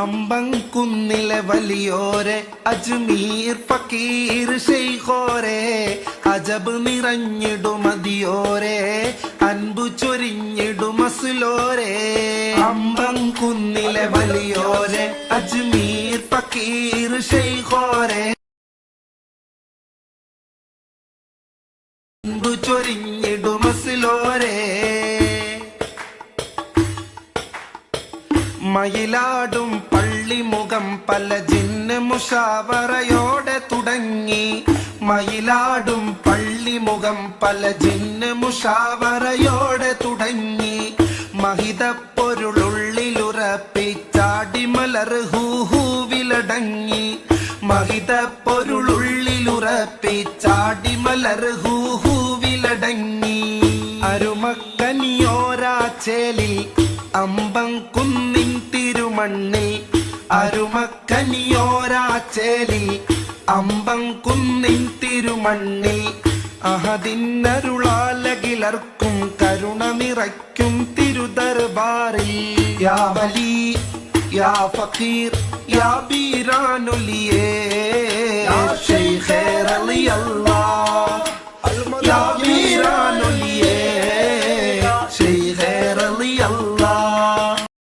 അമ്പംകുന്നിലെ വലിയോരെ അജ്മീർ ഫക്കീർ ശൈഖോരെ അജബ് നിറഞ്ഞിടുമതിയോരെ അൻപു ചൊരിഞ്ഞിടുമസ്ലോരെ അമ്പംകുന്നിലെ വലിയോരെ അജ്മീർ ഫക്കീർ ശൈഖോരെ അൻപു ചൊരിഞ്ഞിടുമസ്ലോരെ മയിലാടും പള്ളിമുഖം പല ജിന്ന് മുഷാവറയോടെ തുടങ്ങി മയിലാടും പള്ളിമുഖം പല ജിന്ന് മുഷാവറയോടെ തുടങ്ങി മഹിതപ്പൊരുളുള്ളിലുറപ്പിച്ചാടിമലർ ഹൂഹൂവിലടങ്ങി മഹിതപ്പൊരുളുള്ളിലുറപ്പിച്ചാടിമലർ ഹൂഹൂവിലടങ്ങി അരുമക്കനിയോരാച്ചേലിൽ അമ്പംകുന്നിൻ തിരുമണ്ണിൽ അരുമക്കനിയോരാച്ചേലിൽ അമ്പംകുന്നിൻ തിരുമണ്ണിൽ അഹദിന്നരുളാലകിലർക്കും കരുണ നിറയ്ക്കും തിരുദർബാറിൽ യാ വലി യാ ഫഖീർ യാ ബീരാനുലിയേ യാ ശൈഖേ റളിയല്ലാഹു